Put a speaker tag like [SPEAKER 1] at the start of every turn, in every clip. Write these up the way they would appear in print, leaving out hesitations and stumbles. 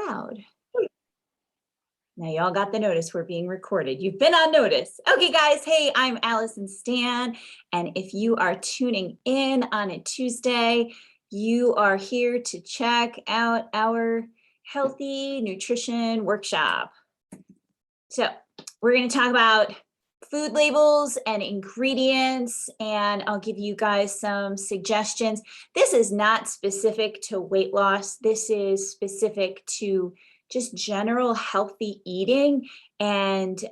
[SPEAKER 1] loud. Now y'all got the notice we're being recorded. You've been on notice. Okay, guys. Hey, I'm Allison Stan. And if you are tuning in on a Tuesday, you are here to check out our healthy nutrition workshop. So we're going to talk about food labels and ingredients, and I'll give you guys some suggestions. This is not specific to weight loss. This is specific to just general healthy eating and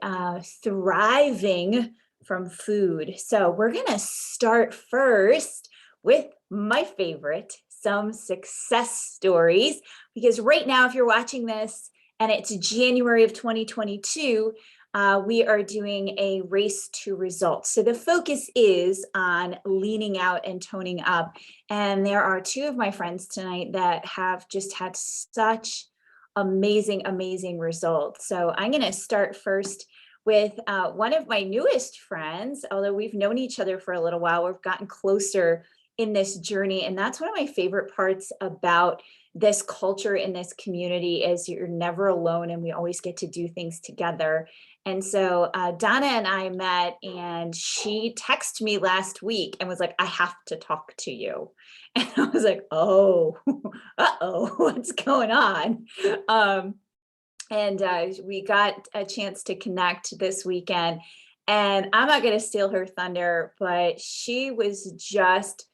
[SPEAKER 1] thriving from food. So we're going to start first with my favorite, some success stories, because right now, if you're watching this and it's January of 2022, we are doing a race to results. So the focus is on leaning out and toning up. And there are two of my friends tonight that have just had such amazing results. So I'm going to start first with one of my newest friends, although we've known each other for a little while. We've gotten closer in this journey. And that's one of my favorite parts about this culture in this community is you're never alone and we always get to do things together. And so Donna and I met and she texted me last week and was like, I have to talk to you. And I was like, oh, what's going on? And we got a chance to connect this weekend. And I'm not going to steal her thunder, but she was just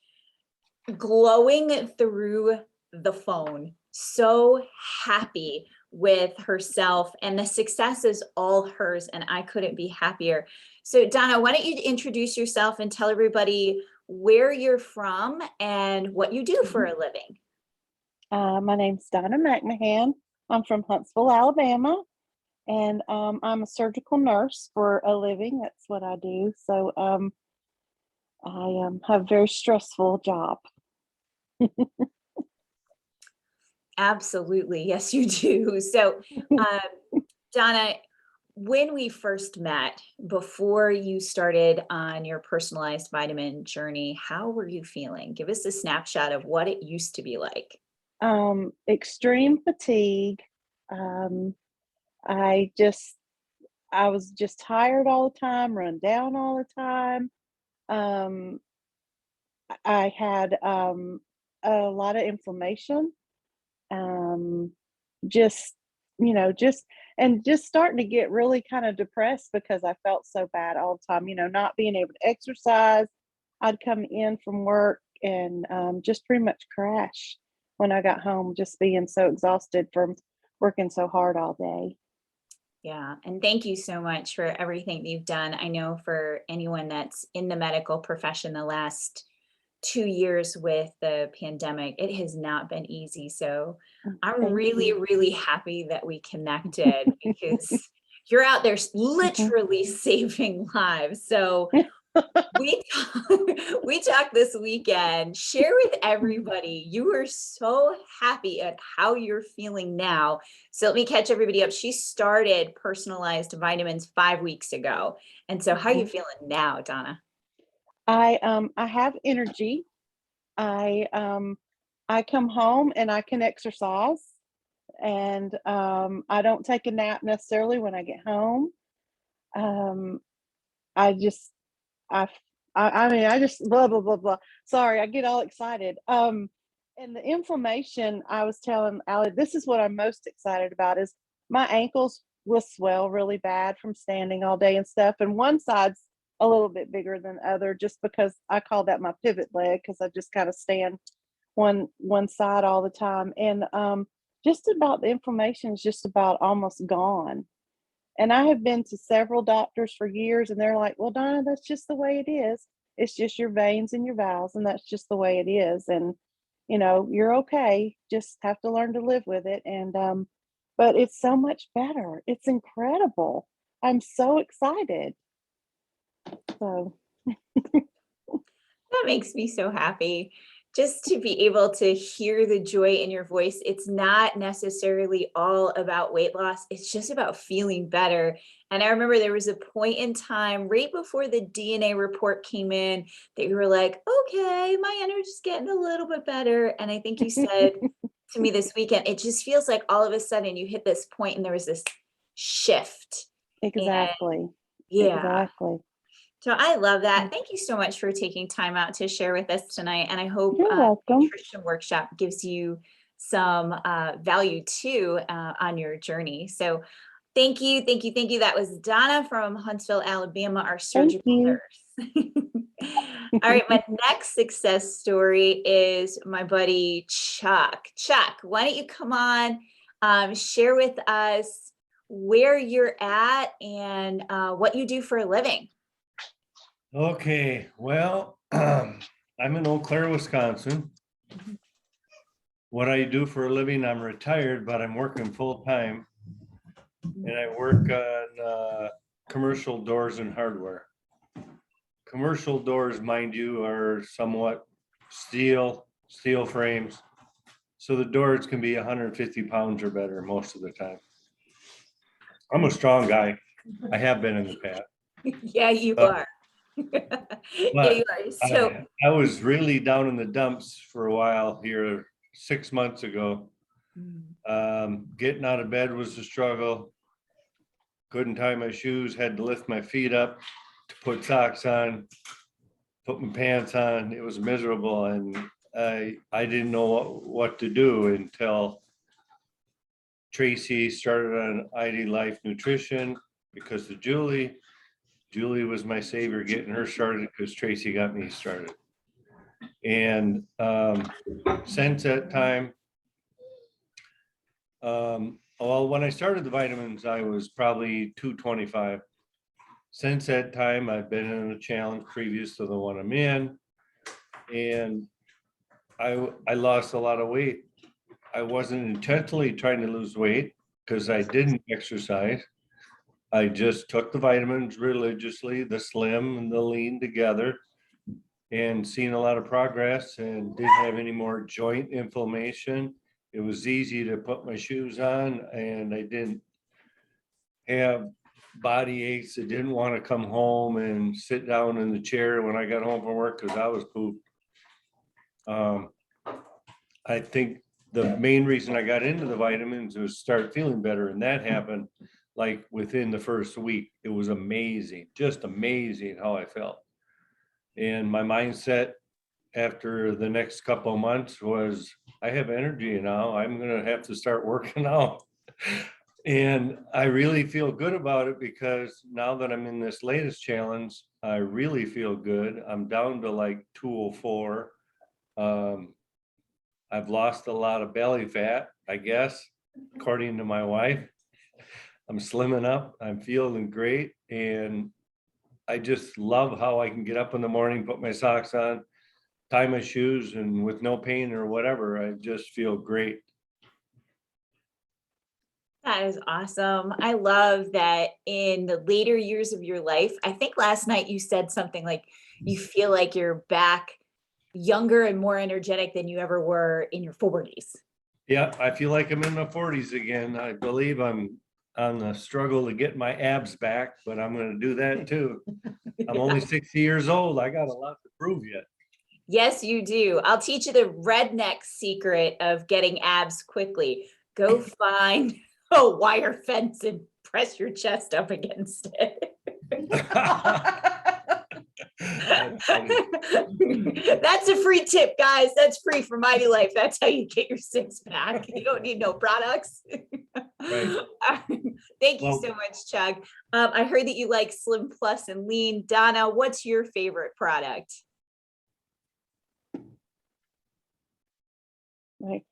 [SPEAKER 1] glowing through the phone, so happy with herself, and the success is all hers, and I couldn't be happier. So Donna, why don't you introduce yourself and tell everybody where you're from and what you do for a living?
[SPEAKER 2] My name's Donna McMahon. I'm from Huntsville, Alabama, and I'm a surgical nurse for a living. That's what I do. So I have a very stressful job.
[SPEAKER 1] Absolutely. Yes, you do. So, Donna, when we first met, before you started on your personalized vitamin journey, how were you feeling? Give us a snapshot of what it used to be like.
[SPEAKER 2] Extreme fatigue. I was just tired all the time, run down all the time. I had a lot of inflammation. Just starting to get really kind of depressed because I felt so bad all the time, not being able to exercise. I'd come in from work and just pretty much crash when I got home, just being so exhausted from working so hard all day.
[SPEAKER 1] Yeah. And thank you so much for everything that you've done. I know for anyone that's in the medical profession, the last 2 years with the pandemic, it has not been easy. So I'm really happy that we connected because you're out there literally saving lives. So we talked this weekend. Share with everybody. You were so happy at how you're feeling now. So let me catch everybody up. She started personalized vitamins 5 weeks ago. And so how are you feeling now, Donna?
[SPEAKER 2] I have energy. I come home and I can exercise, and I don't take a nap necessarily when I get home. I just blah blah blah blah. Sorry, I get all excited. And the inflammation, I was telling Allie, this is what I'm most excited about is my ankles will swell really bad from standing all day and stuff, and one side's a little bit bigger than the other just because I call that my pivot leg because I just kind of stand one side all the time. And just about the inflammation is just about almost gone. And I have been to several doctors for years and they're like, well, Donna, that's just the way it is. It's just your veins and your valves, and that's just the way it is. And, you're okay. Just have to learn to live with it. And, but it's so much better. It's incredible. I'm so excited. So
[SPEAKER 1] that makes me so happy just to be able to hear the joy in your voice. It's not necessarily all about weight loss. It's just about feeling better. And I remember there was a point in time right before the DNA report came in that you were like, okay, my energy's getting a little bit better. And I think you said to me this weekend. It just feels like all of a sudden you hit this point and there was this shift. And
[SPEAKER 2] Exactly.
[SPEAKER 1] yeah,
[SPEAKER 2] Exactly.
[SPEAKER 1] so I love that.
[SPEAKER 2] Mm.
[SPEAKER 1] Thank you so much for taking time out to share with us tonight. And I hope
[SPEAKER 2] You're
[SPEAKER 1] the
[SPEAKER 2] welcome.
[SPEAKER 1] nutrition workshop gives you some value too on your journey. So thank you, thank you, thank you. That was Donna from Huntsville, Alabama, our
[SPEAKER 2] Thank
[SPEAKER 1] surgical
[SPEAKER 2] you.
[SPEAKER 1] nurse. All right, my next success story is my buddy Chuck. Chuck, why don't you come on, share with us where you're at and what you do for a living.
[SPEAKER 3] Okay, well, I'm in Eau Claire, Wisconsin. What I do for a living, I'm retired, but I'm working full time. And I work on commercial doors and hardware. Commercial doors, mind you, are somewhat steel frames. So the doors can be 150 pounds or better most of the time. I'm a strong guy. I have been in the past.
[SPEAKER 1] Yeah, you
[SPEAKER 3] But-
[SPEAKER 1] are. Yeah,
[SPEAKER 3] But
[SPEAKER 1] you are. So
[SPEAKER 3] I was really down in the dumps for a while here 6 months ago. Getting out of bed was a struggle. Couldn't tie my shoes, had to lift my feet up to put socks on, put my pants on. It was miserable, and I didn't know what to do until Tracy started on ID Life Nutrition because of Julie. Julie was my savior getting her started because Tracy got me started. And since that time, well, when I started the vitamins, I was probably 225. Since that time, I've been in a challenge previous to the one I'm in, and I lost a lot of weight. I wasn't intentionally trying to lose weight because I didn't exercise. I just took the vitamins religiously, the slim and the lean together, and seen a lot of progress and didn't have any more joint inflammation. It was easy to put my shoes on, and I didn't have body aches. I didn't want to come home and sit down in the chair when I got home from work because I was pooped. I think the main reason I got into the vitamins was start feeling better, and that happened like within the first week. It was amazing, just amazing how I felt. And my mindset after the next couple of months was, I have energy now. I'm going to have to start working out. And I really feel good about it because now that I'm in this latest challenge, I really feel good. I'm down to like 204. I've lost a lot of belly fat, I guess, according to my wife. I'm slimming up. I'm feeling great. And I just love how I can get up in the morning, put my socks on, tie my shoes, and with no pain or whatever, I just feel great.
[SPEAKER 1] that is awesome. I love that in the later years of your life. I think last night you said something like you feel like you're back younger and more energetic than you ever were in your 40s.
[SPEAKER 3] Yeah, I feel like I'm in my 40s again. I believe I'm on the struggle to get my abs back, but I'm going to do that too. I'm only 60 years old. I got a lot to prove yet.
[SPEAKER 1] Yes, you do. I'll teach you the redneck secret of getting abs quickly. Go find a wire fence and press your chest up against it.
[SPEAKER 3] That's funny.
[SPEAKER 1] That's a free tip, guys. That's free from Mighty Life. That's how you get your six pack. You don't need no products.
[SPEAKER 3] Right.
[SPEAKER 1] Thank you
[SPEAKER 3] Well-
[SPEAKER 1] so much, Chuck. I heard that you like Slim Plus and Lean. Donna, what's your favorite product?
[SPEAKER 2] Right.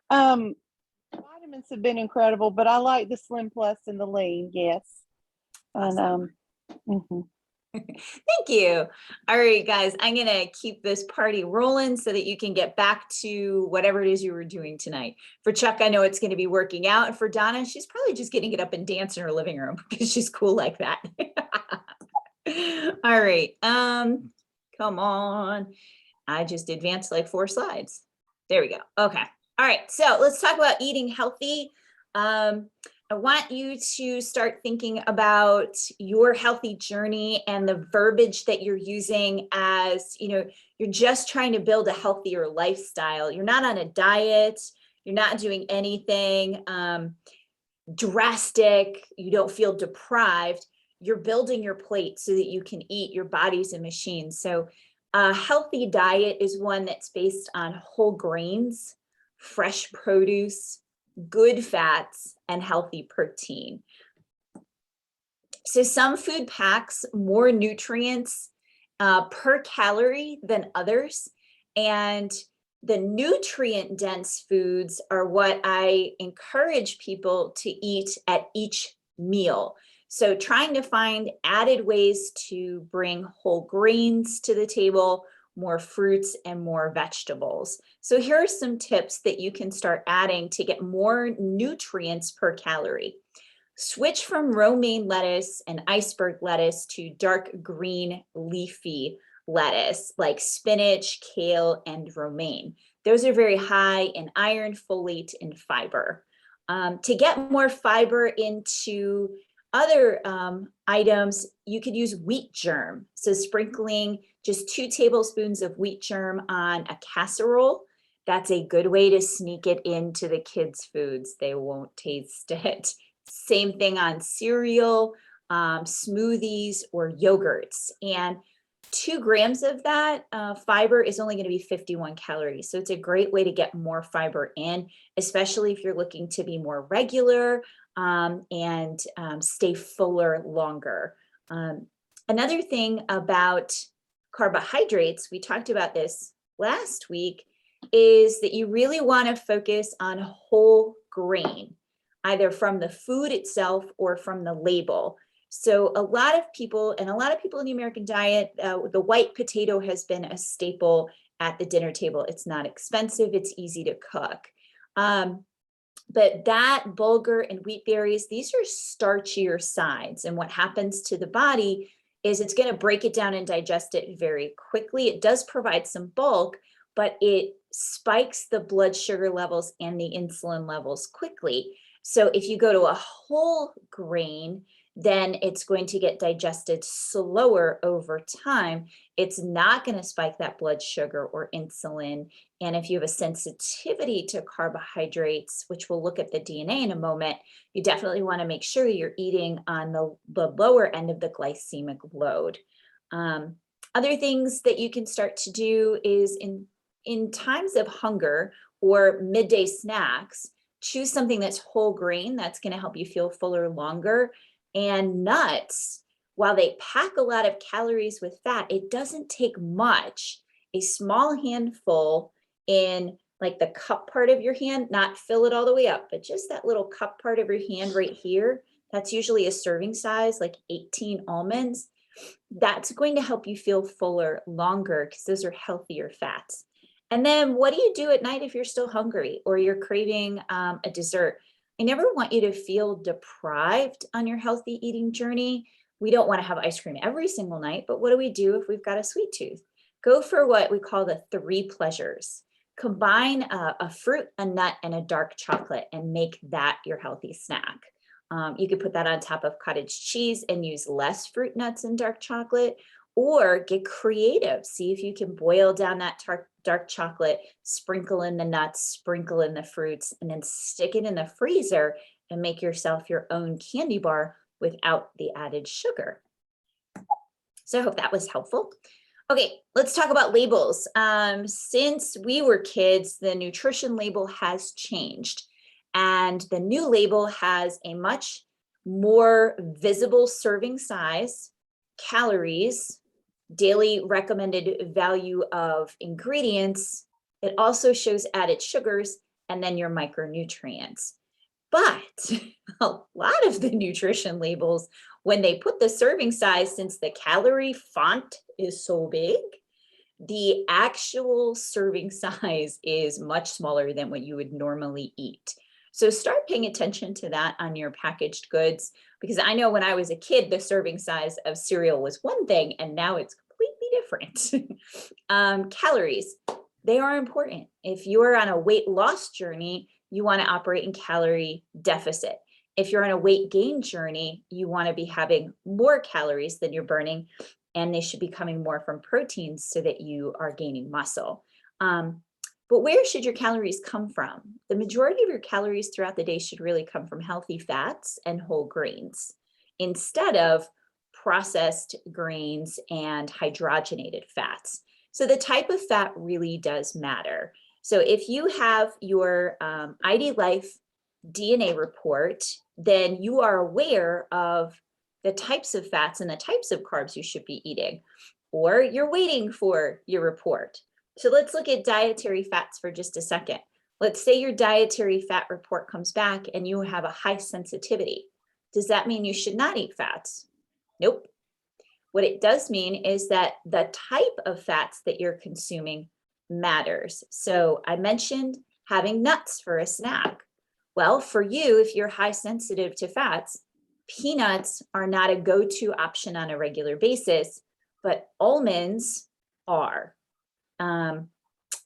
[SPEAKER 2] Vitamins have been incredible, but I like the Slim Plus and the Lean. Yes. And mhm.
[SPEAKER 1] Thank you. All right, guys, I'm going to keep this party rolling so that you can get back to whatever it is you were doing tonight. For Chuck, I know it's going to be working out. And for Donna, she's probably just getting it up and dance in her living room because she's cool like that. All right. Come on. I just advanced like 4 slides. There we go. Okay. All right. So let's talk about eating healthy. I want you to start thinking about your healthy journey and the verbiage that you're using as, you're just trying to build a healthier lifestyle. You're not on a diet. You're not doing anything drastic. You don't feel deprived. You're building your plate so that you can eat. Your body's a machine. So a healthy diet is one that's based on whole grains, fresh produce, good fats, and healthy protein. So some food packs more nutrients per calorie than others. And the nutrient dense foods are what I encourage people to eat at each meal. So trying to find added ways to bring whole grains to the table, more fruits and more vegetables. So here are some tips that you can start adding to get more nutrients per calorie. Switch from romaine lettuce and iceberg lettuce to dark green leafy lettuce like spinach, kale, and romaine. Those are very high in iron, folate, and fiber. To get more fiber into other items, you could use wheat germ. So sprinkling just 2 tablespoons of wheat germ on a casserole. That's a good way to sneak it into the kids' foods. They won't taste it. Same thing on cereal, smoothies, or yogurts. And 2 grams of that fiber is only going to be 51 calories. So it's a great way to get more fiber in, especially if you're looking to be more regular and stay fuller longer. Another thing about carbohydrates, we talked about this last week, is that you really want to focus on whole grain, either from the food itself or from the label. So a lot of people in the American diet, the white potato has been a staple at the dinner table. It's not expensive, it's easy to cook. But that, bulgur, and wheat berries, these are starchier sides. And what happens to the body is it's going to break it down and digest it very quickly. It does provide some bulk, but it spikes the blood sugar levels and the insulin levels quickly. So if you go to a whole grain, then it's going to get digested slower over time. It's not going to spike that blood sugar or insulin. And if you have a sensitivity to carbohydrates, which we'll look at the DNA in a moment, you definitely want to make sure you're eating on the lower end of the glycemic load. Other things that you can start to do is in times of hunger or midday snacks, choose something that's whole grain. That's going to help you feel fuller longer. And nuts, while they pack a lot of calories with fat, it doesn't take much. A small handful in like the cup part of your hand, not fill it all the way up, but just that little cup part of your hand right here, that's usually a serving size, like 18 almonds. That's going to help you feel fuller longer because those are healthier fats. And then what do you do at night if you're still hungry or you're craving a dessert? I never want you to feel deprived on your healthy eating journey. We don't want to have ice cream every single night, but what do we do if we've got a sweet tooth? Go for what we call the 3 pleasures. Combine a fruit, a nut, and a dark chocolate and make that your healthy snack. You could put that on top of cottage cheese and use less fruit, nuts, and dark chocolate, or get creative. See if you can boil down that dark chocolate, sprinkle in the nuts, sprinkle in the fruits, and then stick it in the freezer and make yourself your own candy bar without the added sugar. So I hope that was helpful. Okay, let's talk about labels. Since we were kids, the nutrition label has changed, and the new label has a much more visible serving size, calories, daily recommended value of ingredients. It also shows added sugars and then your micronutrients. But a lot of the nutrition labels, when they put the serving size, since the calorie font is so big, the actual serving size is much smaller than what you would normally eat. So start paying attention to that on your packaged goods, because I know when I was a kid, the serving size of cereal was one thing, and now it's completely different. Calories, they are important. If you're on a weight loss journey, you want to operate in calorie deficit. If you're on a weight gain journey, you want to be having more calories than you're burning, and they should be coming more from proteins so that you are gaining muscle. But where should your calories come from? The majority of your calories throughout the day should really come from healthy fats and whole grains instead of processed grains and hydrogenated fats. So the type of fat really does matter. So if you have your ID Life DNA report, then you are aware of the types of fats and the types of carbs you should be eating, or you're waiting for your report. So let's look at dietary fats for just a second. Let's say your dietary fat report comes back and you have a high sensitivity. Does that mean you should not eat fats? Nope. What it does mean is that the type of fats that you're consuming matters. So I mentioned having nuts for a snack. Well, for you, if you're high sensitive to fats, peanuts are not a go-to option on a regular basis, but almonds are.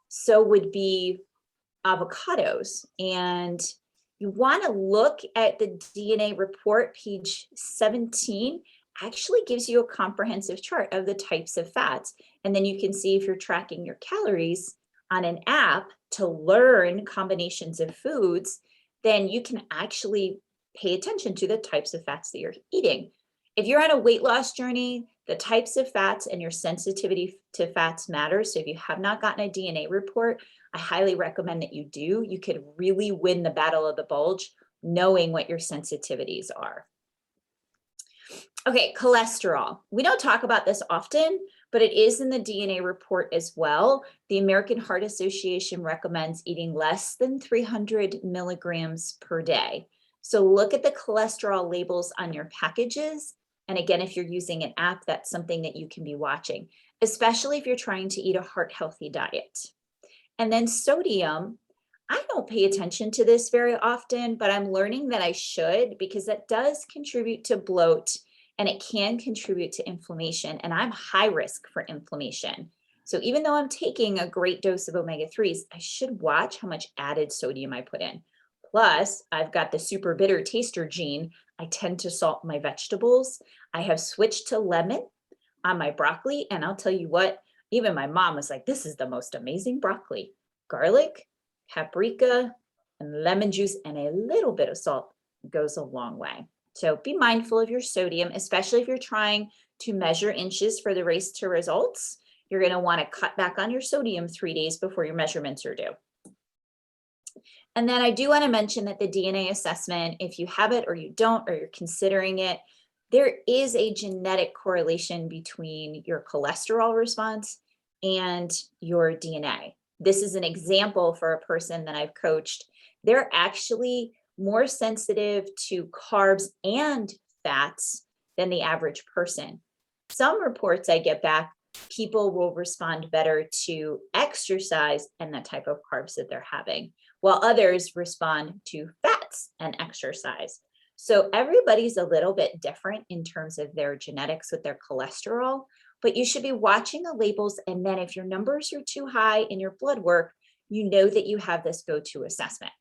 [SPEAKER 1] So would be avocados. And you want to look at the DNA report, page 17, actually gives you a comprehensive chart of the types of fats. And then you can see if you're tracking your calories on an app to learn combinations of foods, then you can actually pay attention to the types of fats that you're eating. If you're on a weight loss journey, the types of fats and your sensitivity to fats matter. So if you have not gotten a DNA report, I highly recommend that you do. You could really win the battle of the bulge knowing what your sensitivities are. Okay, cholesterol. We don't talk about this often, but it is in the DNA report as well. The American Heart Association recommends eating less than 300 milligrams per day. So look at the cholesterol labels on your packages. And again, if you're using an app, that's something that you can be watching, especially if you're trying to eat a heart healthy diet. And then sodium, I don't pay attention to this very often, but I'm learning that I should because that does contribute to bloat and it can contribute to inflammation. And I'm high risk for inflammation. So even though I'm taking a great dose of omega-3s, I should watch how much added sodium I put in. Plus, I've got the super bitter taster gene. I tend to salt my vegetables. I have switched to lemon on my broccoli. And I'll tell you what, even my mom was like, this is the most amazing broccoli. Garlic, paprika, and lemon juice, and a little bit of salt goes a long way. So be mindful of your sodium, especially if you're trying to measure inches for the race to results. You're going to want to cut back on your sodium 3 days before your measurements are due. And then I do want to mention that the DNA assessment, if you have it or you don't, or you're considering it, there is a genetic correlation between your cholesterol response and your DNA. This is an example for a person that I've coached. They're actually more sensitive to carbs and fats than the average person. Some reports I get back, people will respond better to exercise and the type of carbs that they're having, while others respond to fats and exercise. So everybody's a little bit different in terms of their genetics with their cholesterol, but you should be watching the labels. And then if your numbers are too high in your blood work, you know that you have this go-to assessment.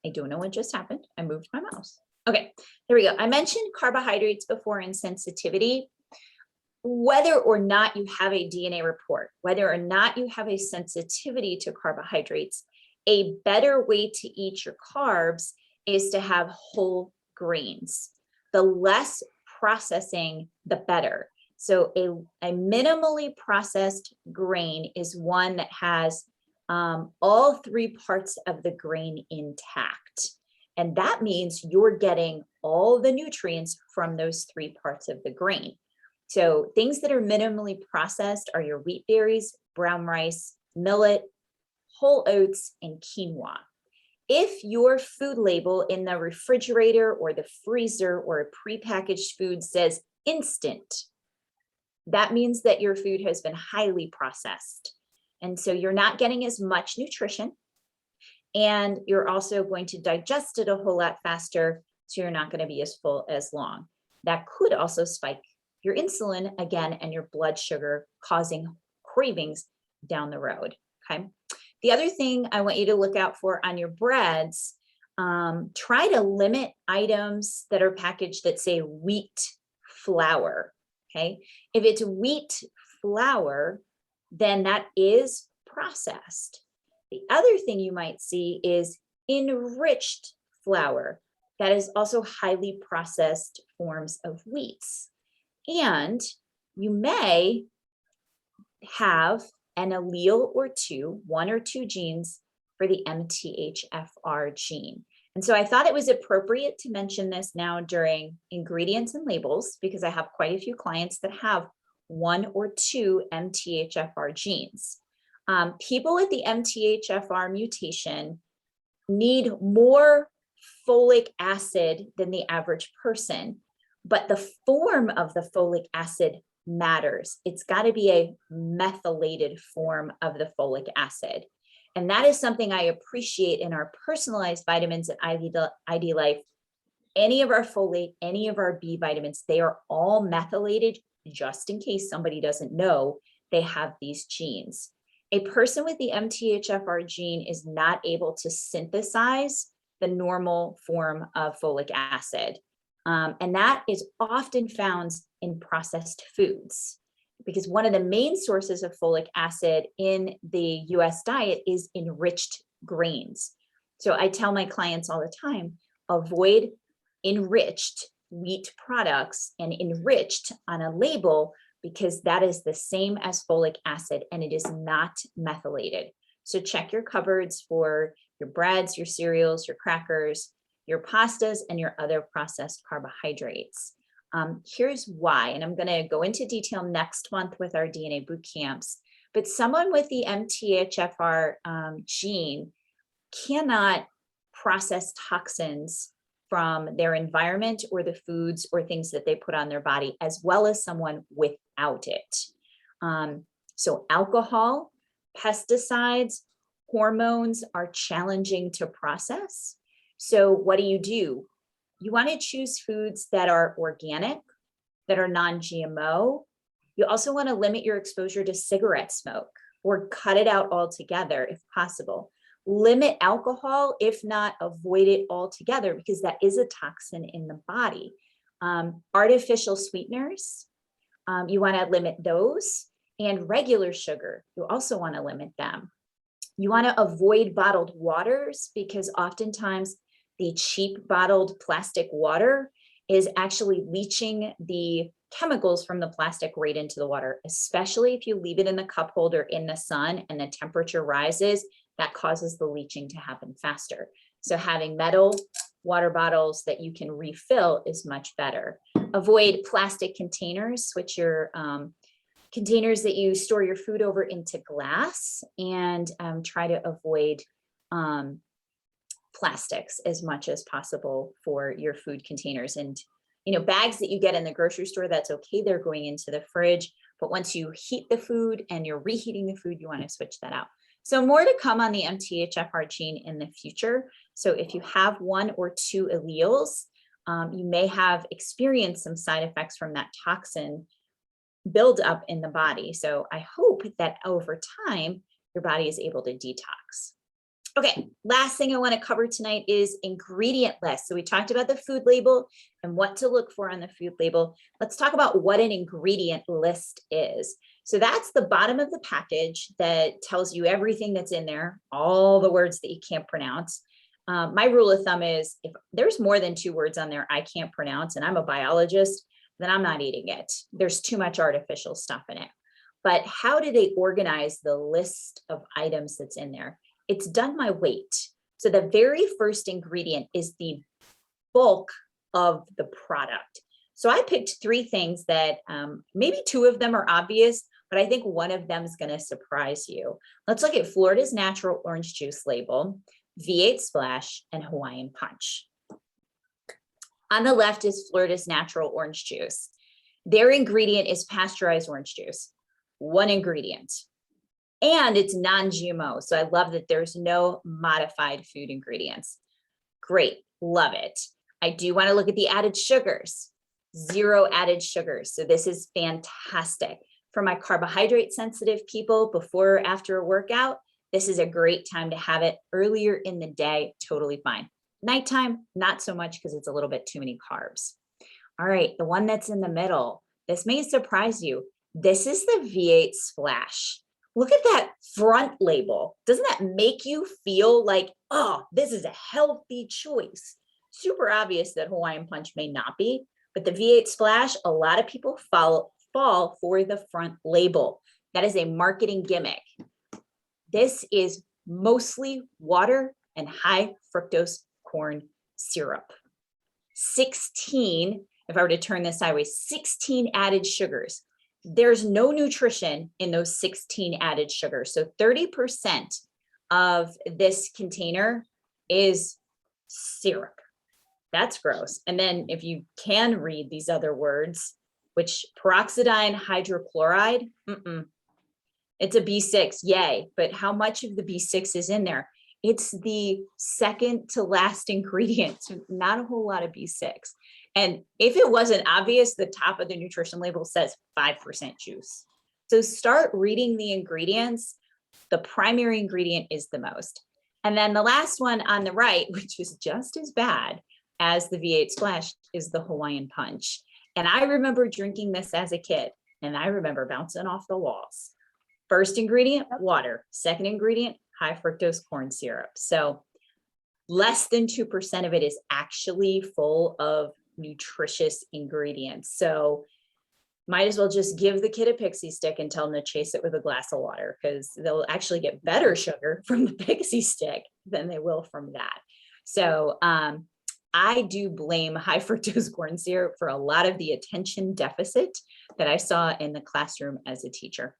[SPEAKER 1] I don't know what just happened. I moved my mouse. Okay, there we go. I mentioned carbohydrates before and sensitivity. Whether or not you have a DNA report, whether or not you have a sensitivity to carbohydrates, a better way to eat your carbs is to have whole grains. The less processing, the better. So a minimally processed grain is one that has all three parts of the grain intact. And that means you're getting all the nutrients from those three parts of the grain. So things that are minimally processed are your wheat berries, brown rice, millet, whole oats, and quinoa. If your food label in the refrigerator or the freezer or a prepackaged food says instant, that means that your food has been highly processed. And so you're not getting as much nutrition, and you're also going to digest it a whole lot faster, so you're not going to be as full as long. That could also spike your insulin again and your blood sugar, causing cravings down the road. Okay. The other thing I want you to look out for on your breads, try to limit items that are packaged that say wheat flour. Okay. If it's wheat flour, then that is processed. The other thing you might see is enriched flour. That is also highly processed forms of wheats. And you may have an allele or two, one or two genes for the MTHFR gene. And so I thought it was appropriate to mention this now during ingredients and labels, because I have quite a few clients that have one or two MTHFR genes. People with the MTHFR mutation need more folic acid than the average person, but the form of the folic acid matters. It's got to be a methylated form of the folic acid. And that is something I appreciate in our personalized vitamins at ID Life. Any of our folate, any of our B vitamins, they are all methylated, just in case somebody doesn't know they have these genes. A person with the MTHFR gene is not able to synthesize the normal form of folic acid. And that is often found in processed foods, because one of the main sources of folic acid in the US diet is enriched grains. So I tell my clients all the time, avoid enriched wheat products and enriched on a label, because that is the same as folic acid and it is not methylated. So check your cupboards for your breads, your cereals, your crackers, your pastas, and your other processed carbohydrates. Here's why, and I'm going to go into detail next month with our DNA boot camps, but someone with the MTHFR gene cannot process toxins from their environment or the foods or things that they put on their body, as well as someone without it. So alcohol, pesticides, hormones are challenging to process. So what do? You want to choose foods that are organic, that are non-GMO. You also want to limit your exposure to cigarette smoke or cut it out altogether if possible. Limit alcohol, if not avoid it altogether, because that is a toxin in the body. Artificial sweeteners, you want to limit those, and regular sugar, you also want to limit them. You want to avoid bottled waters, because oftentimes the cheap bottled plastic water is actually leaching the chemicals from the plastic right into the water, especially if you leave it in the cup holder in the sun and the temperature rises, that causes the leaching to happen faster. So having metal water bottles that you can refill is much better. Avoid plastic containers, switch your containers that you store your food over into glass, and try to avoid plastics as much as possible for your food containers. And bags that you get in the grocery store, that's okay, they're going into the fridge, but once you heat the food and you're reheating the food, you want to switch that out. So more to come on the MTHFR gene in the future. So if you have one or two alleles, you may have experienced some side effects from that toxin build up in the body. So I hope that over time, your body is able to detox. Okay, last thing I want to cover tonight is ingredient list. So we talked about the food label and what to look for on the food label. Let's talk about what an ingredient list is. So that's the bottom of the package that tells you everything that's in there, all the words that you can't pronounce. My rule of thumb is if there's more than 2 words on there I can't pronounce and I'm a biologist, then I'm not eating it. There's too much artificial stuff in it. But how do they organize the list of items that's in there? It's done by weight. So the very first ingredient is the bulk of the product. So I picked 3 things that maybe 2 of them are obvious, but I think one of them is going to surprise you. Let's look at Florida's Natural Orange Juice label, V8 Splash, and Hawaiian Punch. On the left is Florida's Natural Orange Juice. Their ingredient is pasteurized orange juice, 1 ingredient. And it's non-GMO. So I love that there's no modified food ingredients. Great, love it. I do want to look at the added sugars, 0 added sugars. So this is fantastic. For my carbohydrate sensitive people before or after a workout, this is a great time to have it. Earlier in the day, totally fine. Nighttime, not so much because it's a little bit too many carbs. All right, the one that's in the middle, this may surprise you. This is the V8 Splash. look at that front label. Doesn't that make you feel like, oh, this is a healthy choice? Super obvious that Hawaiian Punch may not be, but the V8 Splash, a lot of people fall for the front label. That is a marketing gimmick. This is mostly water and high fructose corn syrup. 16, if I were to turn this sideways, 16 added sugars. There's no nutrition in those 16 added sugars. So 30% of this container is syrup. That's gross. And then if you can read these other words, which peroxidine hydrochloride, it's a B6, yay. But how much of the B6 is in there? It's the second to last ingredient, so not a whole lot of B6. And if it wasn't obvious, the top of the nutrition label says 5% juice. So start reading the ingredients. The primary ingredient is the most. And then the last one on the right, which is just as bad as the V8 Splash, is the Hawaiian Punch. And I remember drinking this as a kid, and I remember bouncing off the walls. First ingredient, water. Second ingredient, high fructose corn syrup. So less than 2% of it is actually full of nutritious ingredients. So might as well just give the kid a pixie stick and tell them to chase it with a glass of water, because they'll actually get better sugar from the pixie stick than they will from that. So I do blame high fructose corn syrup for a lot of the attention deficit that I saw in the classroom as a teacher.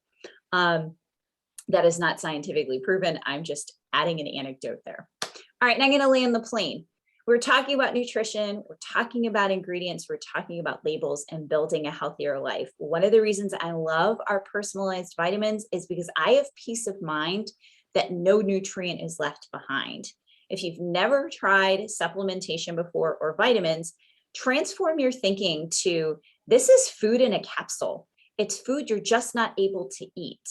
[SPEAKER 1] That is not scientifically proven. I'm just adding an anecdote there. All right, and I'm going to land the plane. We're talking about nutrition, we're talking about ingredients, we're talking about labels and building a healthier life. One of the reasons I love our personalized vitamins is because I have peace of mind that no nutrient is left behind. If you've never tried supplementation before or vitamins, transform your thinking to this is food in a capsule. It's food you're just not able to eat.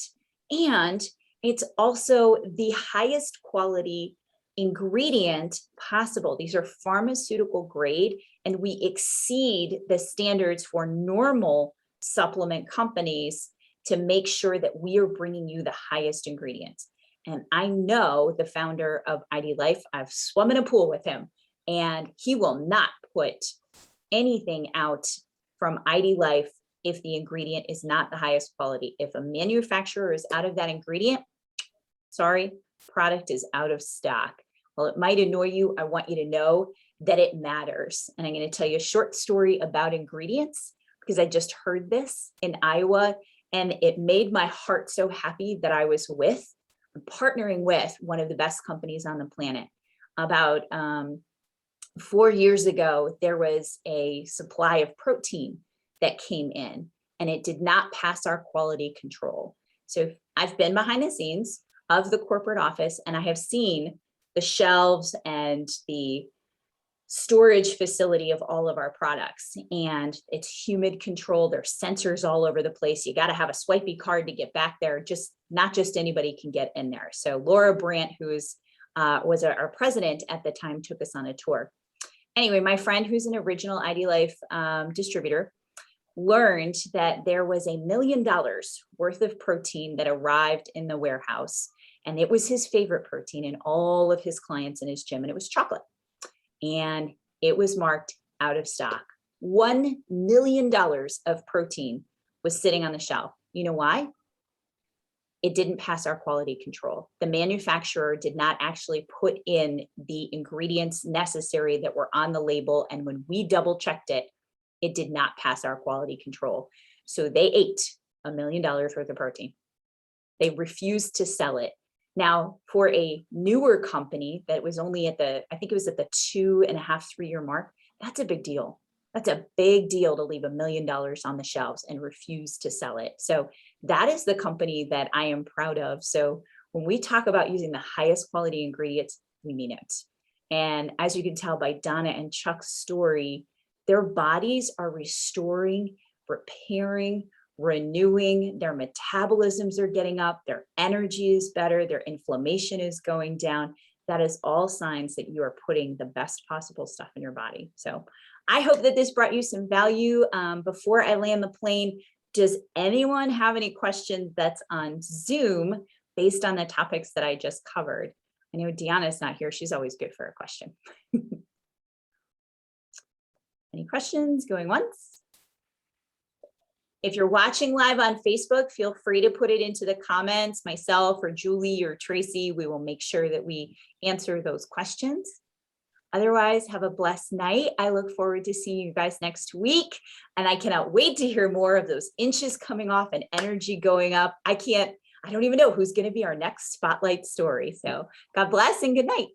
[SPEAKER 1] And it's also the highest quality ingredient possible. These are pharmaceutical grade, and we exceed the standards for normal supplement companies to make sure that we are bringing you the highest ingredients. And I know the founder of ID Life, I've swum in a pool with him, and he will not put anything out from ID Life if the ingredient is not the highest quality. If a manufacturer is out of that ingredient, sorry, product is out of stock. Well, it might annoy you. I want you to know that it matters. And I'm going to tell you a short story about ingredients because I just heard this in Iowa, and it made my heart so happy that I was partnering with one of the best companies on the planet. About 4 years ago, there was a supply of protein that came in, and it did not pass our quality control. So I've been behind the scenes of the corporate office, and I have seen the shelves and the storage facility of all of our products, and it's humid control. There's sensors all over the place. You got to have a swipey card to get back there. Not just anybody can get in there. So Laura Brandt, who was our president at the time, took us on a tour. Anyway, my friend, who's an original ID Life distributor, learned that there was $1 million worth of protein that arrived in the warehouse, and it was his favorite protein in all of his clients in his gym, and it was chocolate. And it was marked out of stock. $1 million of protein was sitting on the shelf. You know why? It didn't pass our quality control. The manufacturer did not actually put in the ingredients necessary that were on the label. And when we double checked it, it did not pass our quality control. So they ate $1 million worth of protein. They refused to sell it. Now, for a newer company that was only I think it was at the 2.5, 3 year mark, that's a big deal. That's a big deal to leave $1 million on the shelves and refuse to sell it. So that is the company that I am proud of. So when we talk about using the highest quality ingredients, we mean it. And as you can tell by Donna and Chuck's story, their bodies are restoring, repairing, renewing, their metabolisms are getting up, their energy is better, their inflammation is going down. That is all signs that you are putting the best possible stuff in your body. So I hope that this brought you some value. Before I land the plane, Does anyone have any questions that's on Zoom based on the topics that I just covered? I know Deanna's not here. She's always good for a question. Any questions going once? If you're watching live on Facebook, feel free to put it into the comments. Myself or Julie or Tracy, we will make sure that we answer those questions. Otherwise, have a blessed night. I look forward to seeing you guys next week. And I cannot wait to hear more of those inches coming off and energy going up. I don't even know who's going to be our next spotlight story. So God bless and good night.